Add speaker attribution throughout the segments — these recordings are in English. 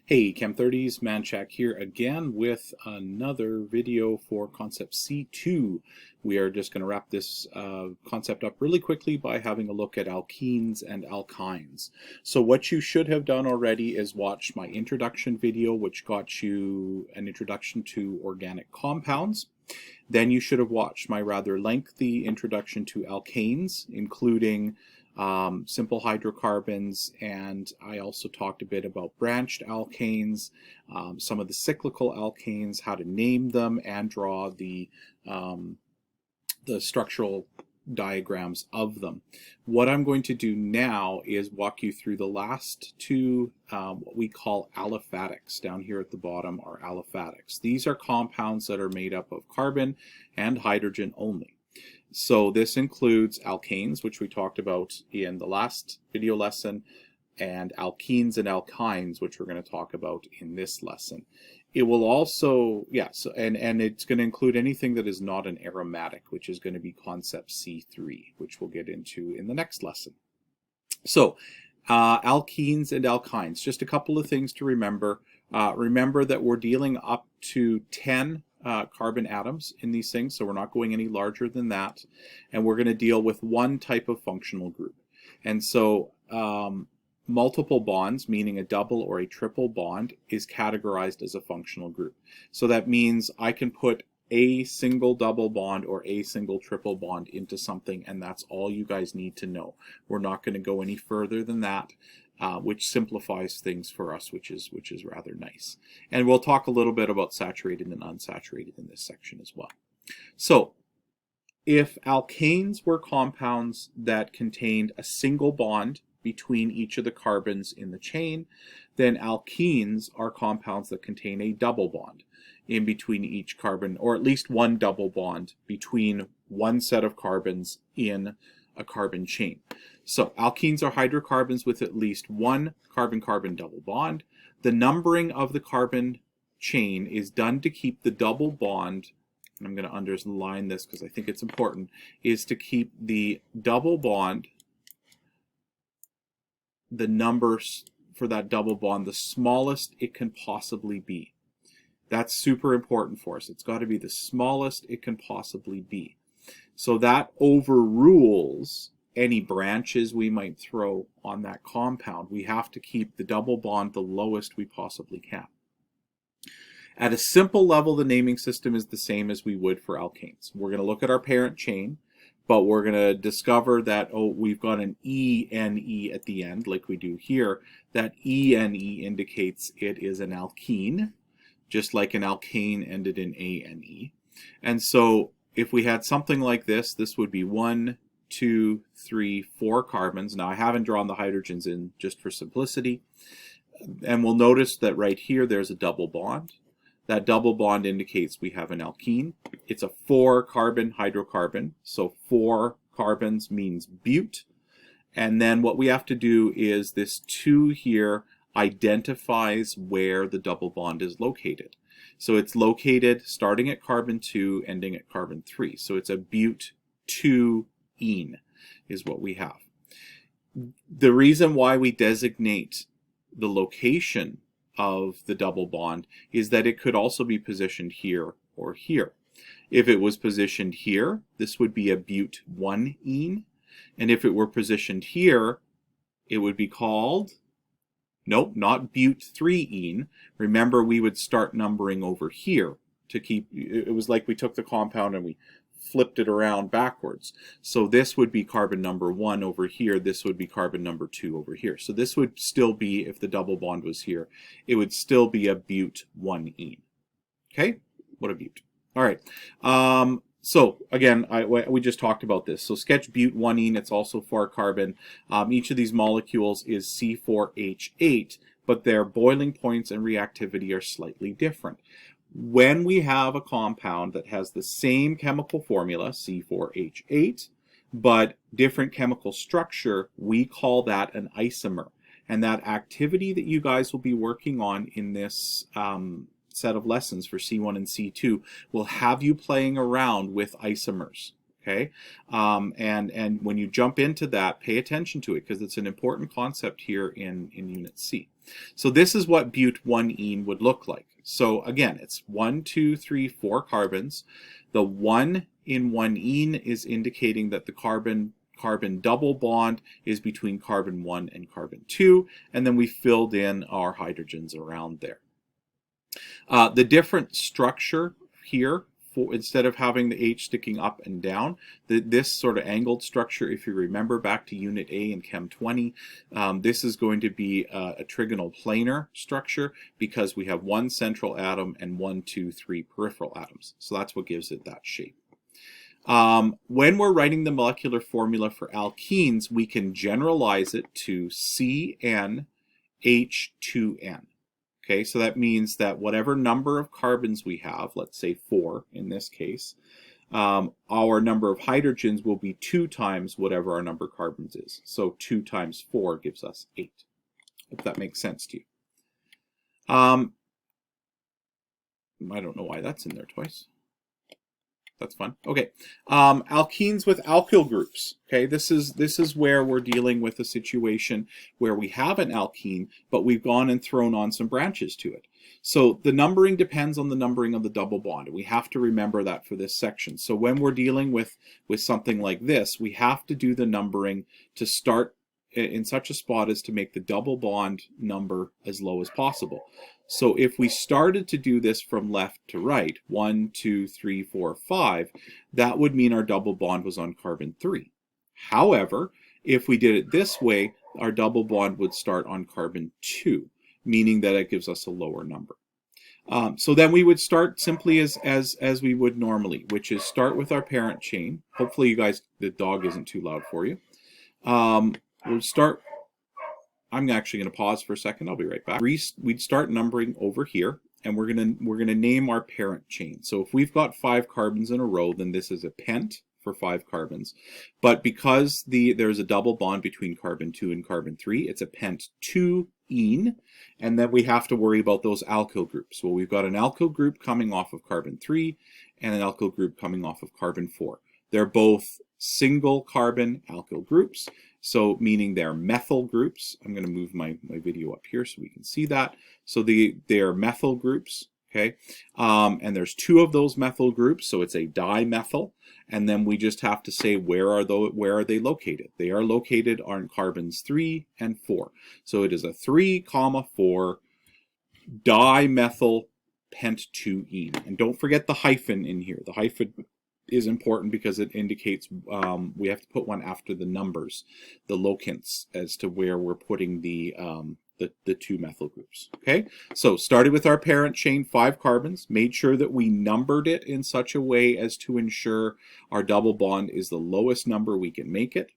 Speaker 1: Hey, Chem30s, Manchak here again with another video for Concept C2. We are just going to wrap this concept up really quickly by having a look at alkenes and alkynes. So what you should have done already is watch my introduction video, which got you an introduction to organic compounds. Then you should have watched my rather lengthy introduction to alkanes, including simple hydrocarbons, and I also talked a bit about branched alkanes, some of the cyclical alkanes, how to name them, and draw the structural diagrams of them. What I'm going to do now is walk you through the last two, what we call aliphatics. Down here at the bottom are aliphatics. These are compounds that are made up of carbon and hydrogen only. So this includes alkanes, which we talked about in the last video lesson, and alkenes and alkynes, which we're going to talk about in this lesson. It will also, and it's going to include anything that is not an aromatic, which is going to be concept C3, which we'll get into in the next lesson. So alkenes and alkynes, just a couple of things to remember. Remember that we're dealing up to 10 carbon atoms in these things, so we're not going any larger than that, and we're going to deal with one type of functional group. And so multiple bonds, meaning a double or a triple bond, is categorized as a functional group. So that means I can put a single double bond or a single triple bond into something, and that's all you guys need to know. We're not going to go any further than that. Which simplifies things for us, which is rather nice. And we'll talk a little bit about saturated and unsaturated in this section as well. So if alkanes were compounds that contained a single bond between each of the carbons in the chain, then alkenes are compounds that contain a double bond in between each carbon, or at least one double bond between one set of carbons in a carbon chain. So alkenes are hydrocarbons with at least one carbon-carbon double bond. The numbering of the carbon chain is done to keep the double bond, and I'm going to underline this because I think it's important, is to keep the double bond, the numbers for that double bond, the smallest it can possibly be. That's super important for us. It's got to be the smallest it can possibly be. So that overrules any branches we might throw on that compound. We have to keep the double bond the lowest we possibly can. At a simple level, the naming system is the same as we would for alkanes. We're going to look at our parent chain, but we're going to discover that, we've got an ENE at the end, like we do here. That ENE indicates it is an alkene, just like an alkane ended in ANE. And so if we had something like this, this would be 1, 2, 3, 4 carbons. Now I haven't drawn the hydrogens in just for simplicity. And we'll notice that right here there's a double bond. That double bond indicates we have an alkene. It's a 4-carbon hydrocarbon, so 4 carbons means bute. And then what we have to do is this 2 here identifies where the double bond is located. So it's located starting at carbon 2, ending at carbon 3. So it's a bute 2-ene is what we have. The reason why we designate the location of the double bond is that it could also be positioned here or here. If it was positioned here, this would be a bute 1-ene. And if it were positioned here, it would be called, nope, not bute 3-ene. Remember, we would start numbering over here to keep, it was like we took the compound and we flipped it around backwards. So this would be carbon number 1 over here. This would be carbon number 2 over here. So this would still be, if the double bond was here, it would still be a bute 1-ene. Okay? What a bute. All right. So again, we just talked about this. So sketch bute 1-ene. It's also 4 carbon. Each of these molecules is C4H8, but their boiling points and reactivity are slightly different. When we have a compound that has the same chemical formula, C4H8, but different chemical structure, we call that an isomer. And that activity that you guys will be working on in this set of lessons for C1 and C2 will have you playing around with isomers. Okay, and when you jump into that, pay attention to it because it's an important concept here in Unit C. So this is what but 1-ene would look like. So again, it's 1, 2, 3, 4 carbons. The 1 in 1-ene is indicating that the carbon double bond is between carbon 1 and carbon 2, and then we filled in our hydrogens around there. The different structure here, instead of having the H sticking up and down, this sort of angled structure, if you remember back to Unit A in Chem 20, this is going to be a trigonal planar structure because we have one central atom and 1, 2, 3 peripheral atoms. So that's what gives it that shape. When we're writing the molecular formula for alkenes, we can generalize it to CnH2n. Okay, so that means that whatever number of carbons we have, let's say 4 in this case, our number of hydrogens will be 2 times whatever our number of carbons is. So 2 times 4 gives us 8. Hope that makes sense to you. I don't know why that's in there twice. That's fun. Okay, alkenes with alkyl groups. Okay, this is where we're dealing with a situation where we have an alkene, but we've gone and thrown on some branches to it. So the numbering depends on the numbering of the double bond. We have to remember that for this section. So when we're dealing with something like this, we have to do the numbering to start in such a spot as to make the double bond number as low as possible. So if we started to do this from left to right, 1, 2, 3, 4, 5, that would mean our double bond was on carbon 3. However, if we did it this way, our double bond would start on carbon 2, meaning that it gives us a lower number. So then we would start simply as we would normally, which is start with our parent chain. Hopefully you guys, the dog isn't too loud for you. We'll start. I'm actually going to pause for a second. I'll be right back. We'd start numbering over here, and we're gonna name our parent chain. So if we've got 5 carbons in a row, then this is a pent for 5 carbons. But because there's a double bond between carbon 2 and carbon 3, it's a pent 2-ene, and then we have to worry about those alkyl groups. Well, we've got an alkyl group coming off of carbon 3 and an alkyl group coming off of carbon 4. They're both single carbon alkyl groups, so meaning they're methyl groups. I'm going to move my video up here so we can see that. So they're methyl groups, okay? And there's 2 of those methyl groups, so it's a dimethyl. And then we just have to say where are they located? They are located on carbons 3 and 4. So it is a 3,4 dimethyl pent 2-ene. And don't forget the hyphen in here. The hyphen is important because it indicates we have to put one after the numbers, the locants, as to where we're putting the 2 methyl groups. Okay, so started with our parent chain, 5 carbons, made sure that we numbered it in such a way as to ensure our double bond is the lowest number we can make it.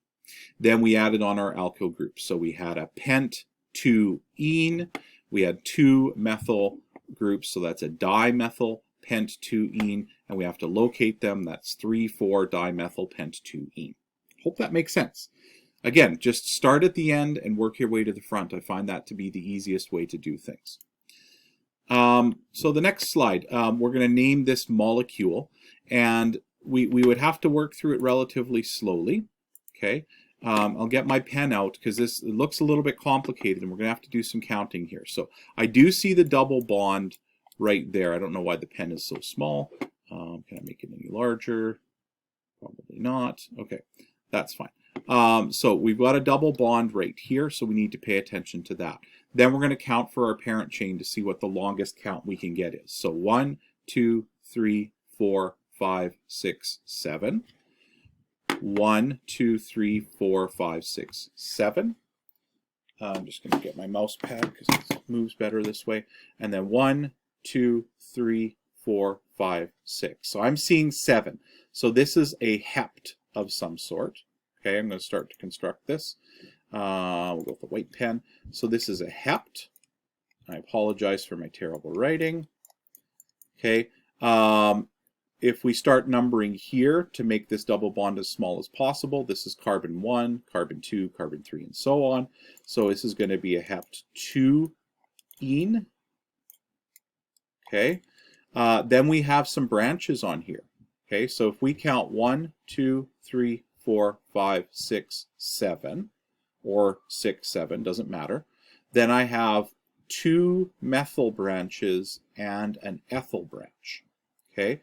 Speaker 1: Then we added on our alkyl groups. So we had a pent 2-ene, we had 2 methyl groups, so that's a dimethyl pent 2-ene, and we have to locate them. That's 3,4-dimethyl pent 2-ene. Hope that makes sense. Again, just start at the end and work your way to the front. I find that to be the easiest way to do things. So the next slide, we're going to name this molecule, and we would have to work through it relatively slowly. Okay, I'll get my pen out because it looks a little bit complicated, and we're going to have to do some counting here. So I do see the double bond right there. I don't know why the pen is so small. Can I make it any larger? Probably not. Okay, that's fine. So we've got a double bond right here, so we need to pay attention to that. Then we're going to count for our parent chain to see what the longest count we can get is. So 1, 2, 3, 4, 5, 6, 7. 1, 2, 3, 4, 5, 6, 7. I'm just going to get my mouse pad because it moves better this way. And then 1, 2, 3, 4, 5, 6. So I'm seeing 7. So this is a hept of some sort. Okay, I'm going to start to construct this. We'll go with the white pen. So this is a hept. I apologize for my terrible writing. Okay, if we start numbering here to make this double bond as small as possible, this is carbon 1, carbon 2, carbon 3, and so on. So this is going to be a hept 2-ene. Okay, then we have some branches on here. Okay, so if we count 1, 2, 3, 4, 5, 6, 7, or 6, 7, doesn't matter, then I have 2 methyl branches and an ethyl branch. Okay,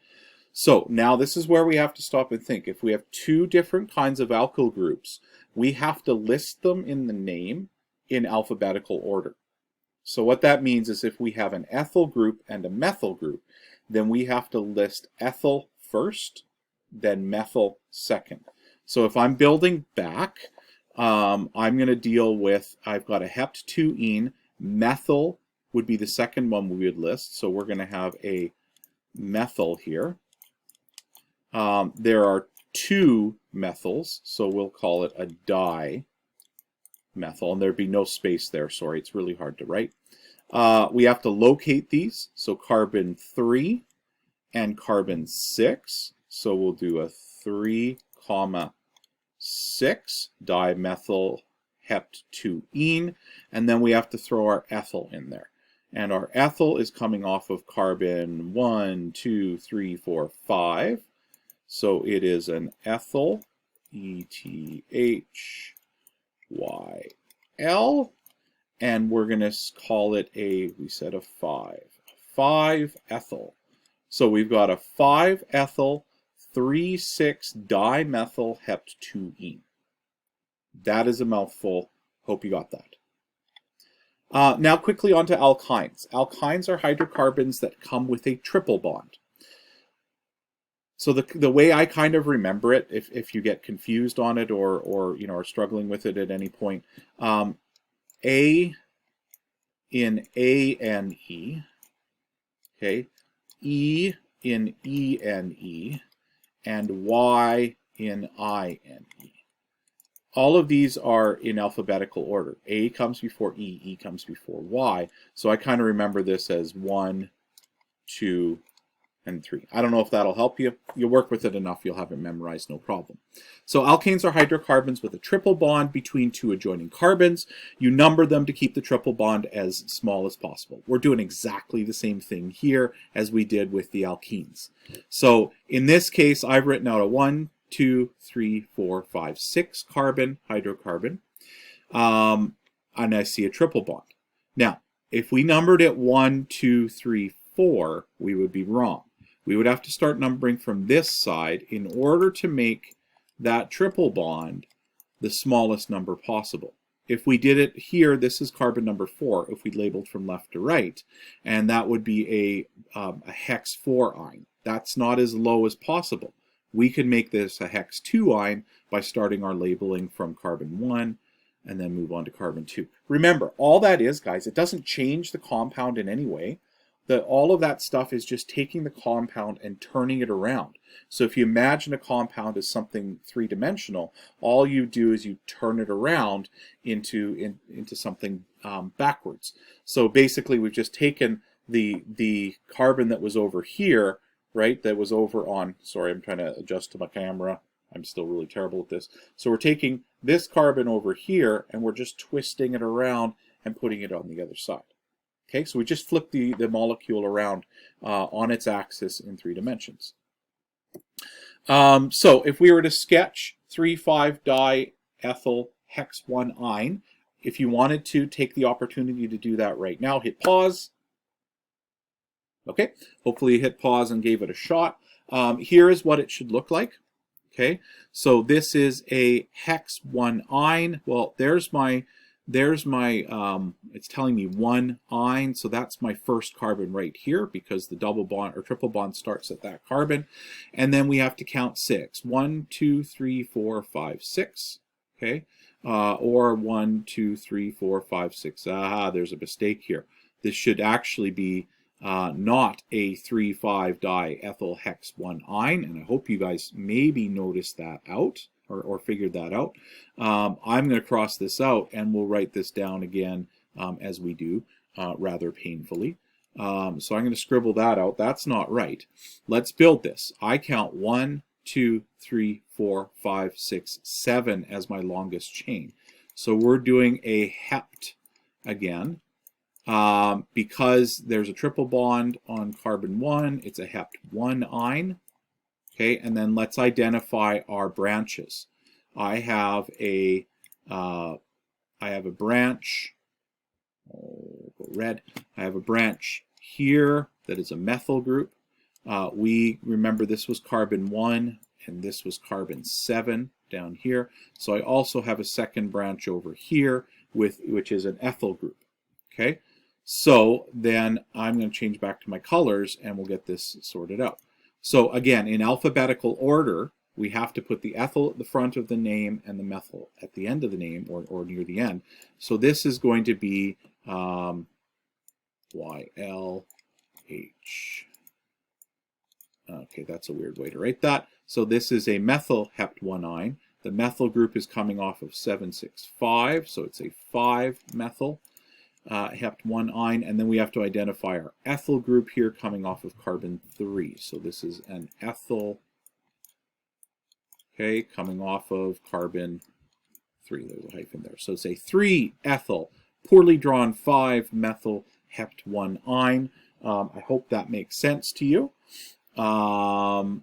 Speaker 1: so now this is where we have to stop and think. If we have 2 different kinds of alkyl groups, we have to list them in the name in alphabetical order. So what that means is if we have an ethyl group and a methyl group, then we have to list ethyl first, then methyl second. So if I'm building back, I'm going to deal with, I've got a hept2-ene. Methyl would be the second one we would list. So we're going to have a methyl here. There are 2 methyls, so we'll call it a dimethyl, and there'd be no space there. Sorry, it's really hard to write. We have to locate these, so carbon 3 and carbon 6. So we'll do a 3, 6 dimethyl hept2-ene, and then we have to throw our ethyl in there. And our ethyl is coming off of carbon 1, 2, 3, 4, 5. So it is an ethyl, ETHYL, and we're going to call it we said a 5 ethyl. So we've got a 5 ethyl 3,6 dimethyl hept2-ene. That is a mouthful. Hope you got that. Now quickly on to alkynes. Alkynes are hydrocarbons that come with a triple bond. So the way I kind of remember it, if you get confused on it or are struggling with it at any point, A in ANE, okay, E in ENE, and Y in INE. All of these are in alphabetical order. A comes before E, E comes before Y. So I kind of remember this as 1, 2, and 3. I don't know if that'll help you. You'll work with it enough, you'll have it memorized, no problem. So alkanes are hydrocarbons with a triple bond between 2 adjoining carbons. You number them to keep the triple bond as small as possible. We're doing exactly the same thing here as we did with the alkenes. So in this case, I've written out a 1, 2, 3, 4, 5, 6 carbon hydrocarbon, and I see a triple bond. Now, if we numbered it 1, 2, 3, 4, we would be wrong. We would have to start numbering from this side in order to make that triple bond the smallest number possible. If we did it here, this is carbon number 4, if we labeled from left to right, and that would be a hex 4-ine. That's not as low as possible. We could make this a hex 2-ine by starting our labeling from carbon 1 and then move on to carbon 2. Remember, all that is, guys, it doesn't change the compound in any way. All of that stuff is just taking the compound and turning it around. So if you imagine a compound as something 3-dimensional, all you do is you turn it around into something backwards. So basically we've just taken the carbon that was over here, right, that was over on, sorry, I'm trying to adjust to my camera. I'm still really terrible at this. So we're taking this carbon over here and we're just twisting it around and putting it on the other side. Okay, so we just flip the molecule around on its axis in 3 dimensions. So if we were to sketch 3,5-diethyl hex 1-ine, if you wanted to take the opportunity to do that right now, hit pause. Okay, hopefully you hit pause and gave it a shot. Here is what it should look like. Okay, so this is a hex 1-ine. Well, there's my it's telling me 1-ine, so that's my first carbon right here because the double bond or triple bond starts at that carbon. And then we have to count 6. 1, 2, 3, 4, 5, 6. Okay, or 1, 2, 3, 4, 5, 6. Aha, there's a mistake here. This should actually be not a 3,5-diethyl hex 1-ine, and I hope you guys maybe noticed that out. Or figured that out. I'm going to cross this out and we'll write this down again as we do, rather painfully. So I'm going to scribble that out. That's not right. Let's build this. I count 1, 2, 3, 4, 5, 6, 7 as my longest chain. So we're doing a hept again. Because there's a triple bond on carbon 1, it's a hept 1-ine. Okay, and then let's identify our branches. I have a branch, oh, go red. I have a branch here that is a methyl group. We remember this was carbon 1 and this was carbon 7 down here. So I also have a second branch over here which is an ethyl group. Okay, so then I'm going to change back to my colors and we'll get this sorted out. So again, in alphabetical order, we have to put the ethyl at the front of the name and the methyl at the end of the name or near the end. So this is going to be YLH. Okay, that's a weird way to write that. So this is a methyl hept 1-ine. The methyl group is coming off of 7,6,5, so it's a 5-methyl hept 1-ine, and then we have to identify our ethyl group here coming off of carbon 3. So this is an ethyl, okay, coming off of carbon 3. There's a hyphen there. So it's a 3-ethyl, poorly drawn 5-methyl hept 1-ine. I hope that makes sense to you. And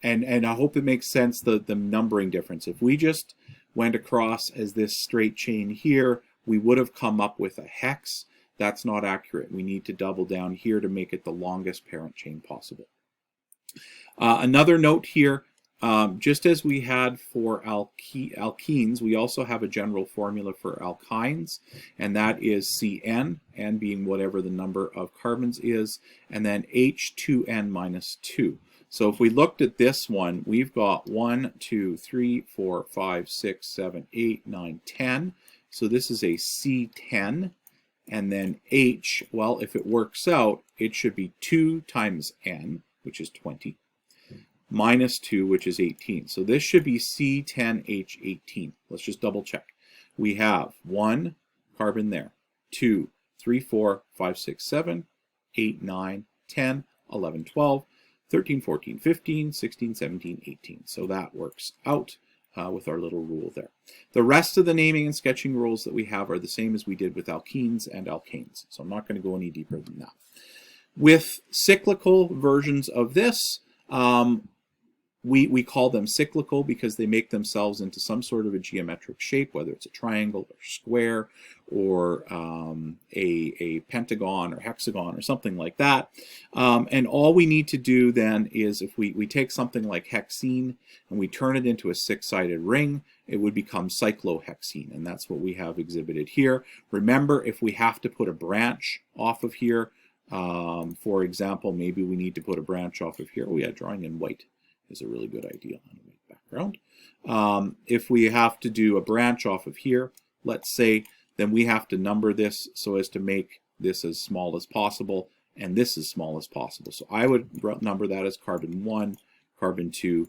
Speaker 1: I hope it makes sense, the numbering difference. If we just went across as this straight chain here, we would have come up with a hex. That's not accurate. We need to double down here to make it the longest parent chain possible. Another note here, just as we had for alkenes, we also have a general formula for alkynes, and that is Cn, n being whatever the number of carbons is, and then H2n minus 2. So if we looked at this one, we've got 1, 2, 3, 4, 5, 6, 7, 8, 9, 10. So this is a C10. And then H, well, if it works out, it should be 2 times N, which is 20, minus 2, which is 18. So this should be C10H18. Let's just double check. We have 1 carbon there, 2, 3, 4, 5, 6, 7, 8, 9, 10, 11, 12, 13, 14, 15, 16, 17, 18. So that works out with our little rule there. The rest of the naming and sketching rules that we have are the same as we did with alkenes and alkanes. So I'm not going to go any deeper than that. With cyclical versions of this, we call them cyclical because they make themselves into some sort of a geometric shape, whether it's a triangle or square or a pentagon or hexagon or something like that. And all we need to do then is if we take something like hexene and we turn it into a 6-sided ring, it would become cyclohexene, and that's what we have exhibited here. Remember, if we have to put a branch off of here, for example, maybe we need to put a branch off of here. Oh yeah, drawing in white is a really good idea on a white background. If we have to do a branch off of here, let's say, then we have to number this so as to make this as small as possible and this as small as possible. So I would number that as carbon 1, carbon 2,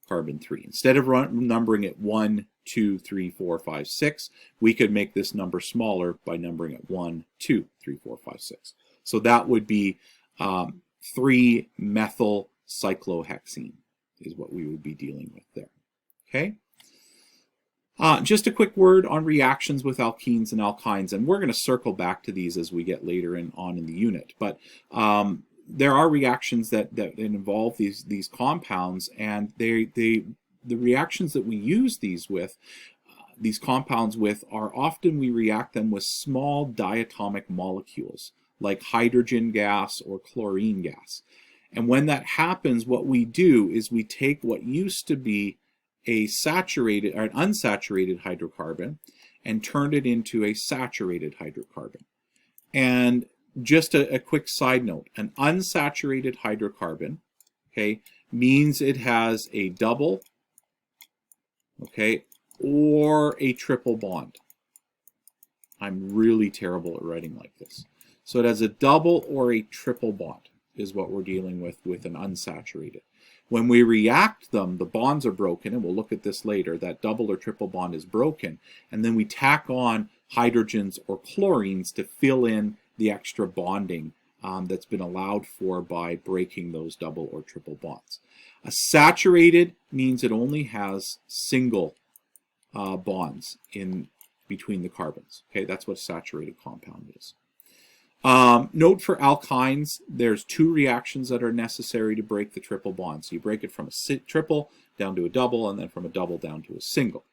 Speaker 1: carbon 3. Instead of numbering it 1, 2, 3, 4, 5, 6, we could make this number smaller by numbering it 1, 2, 3, 4, 5, 6. So that would be 3-methyl cyclohexene is what we would be dealing with there. Okay. Just a quick word on reactions with alkenes and alkynes, and we're going to circle back to these as we get later on in the unit. But there are reactions that involve these compounds, and the reactions that we use these compounds with are often we react them with small diatomic molecules like hydrogen gas or chlorine gas. And when that happens, what we do is we take what used to be a saturated or an unsaturated hydrocarbon and turn it into a saturated hydrocarbon. And just a quick side note, an unsaturated hydrocarbon, okay, means it has a double, okay, or a triple bond. I'm really terrible at writing like this. So it has a double or a triple bond is what we're dealing with an unsaturated. When we react them, the bonds are broken, and we'll look at this later. That double or triple bond is broken, and then we tack on hydrogens or chlorines to fill in the extra bonding that's been allowed for by breaking those double or triple bonds. A saturated means it only has single bonds in between the carbons. Okay, that's what a saturated compound is. Note for alkynes, there's 2 reactions that are necessary to break the triple bond. So you break it from a triple down to a double, and then from a double down to a single.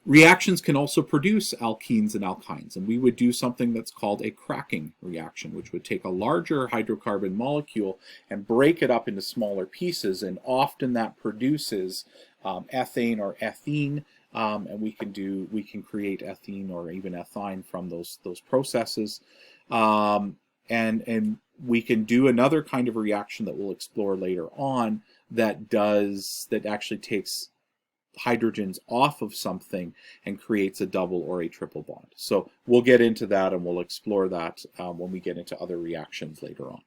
Speaker 1: Reactions can also produce alkenes and alkynes, and we would do something that's called a cracking reaction, which would take a larger hydrocarbon molecule and break it up into smaller pieces, and often that produces ethane or ethene, and we can create ethene or even ethine from those processes, and we can do another kind of reaction that we'll explore later on that actually takes hydrogens off of something and creates a double or a triple bond. So we'll get into that and we'll explore that when we get into other reactions later on.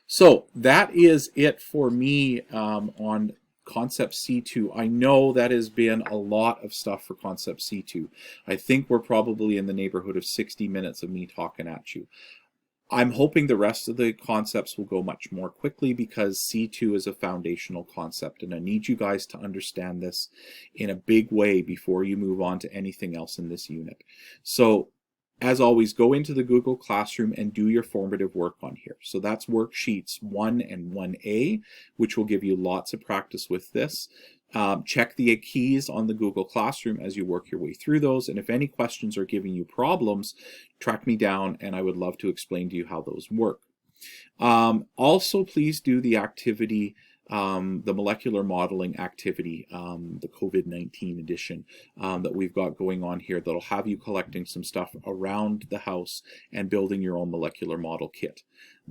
Speaker 1: So that is it for me on Concept C2. I know that has been a lot of stuff for Concept C2. I think we're probably in the neighborhood of 60 minutes of me talking at you. I'm hoping the rest of the concepts will go much more quickly because C2 is a foundational concept, and I need you guys to understand this in a big way before you move on to anything else in this unit. So, as always, go into the Google Classroom and do your formative work on here. So that's worksheets 1 and 1A, which will give you lots of practice with this. Check the keys on the Google Classroom as you work your way through those, and if any questions are giving you problems, track me down and I would love to explain to you how those work. Also, please do the activity, the molecular modeling activity, the COVID-19 edition that we've got going on here that'll have you collecting some stuff around the house and building your own molecular model kit.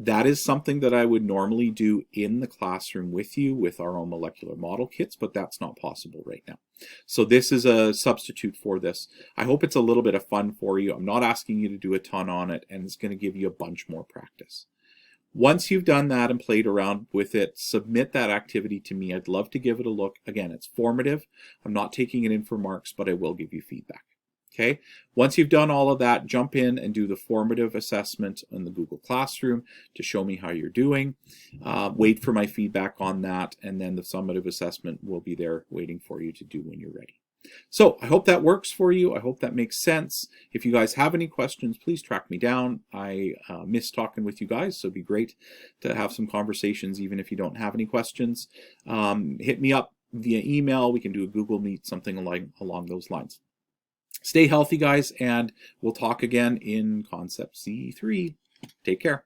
Speaker 1: That is something that I would normally do in the classroom with you with our own molecular model kits, but that's not possible right now. So this is a substitute for this. I hope it's a little bit of fun for you. I'm not asking you to do a ton on it, and it's going to give you a bunch more practice. Once you've done that and played around with it, submit that activity to me. I'd love to give it a look. Again, it's formative. I'm not taking it in for marks, but I will give you feedback. Okay. Once you've done all of that, jump in and do the formative assessment in the Google Classroom to show me how you're doing. Wait for my feedback on that, and then the summative assessment will be there waiting for you to do when you're ready. So I hope that works for you. I hope that makes sense. If you guys have any questions, please track me down. I miss talking with you guys, so it'd be great to have some conversations even if you don't have any questions. Hit me up via email. We can do a Google Meet, something along those lines. Stay healthy, guys, and we'll talk again in Concept C3. Take care.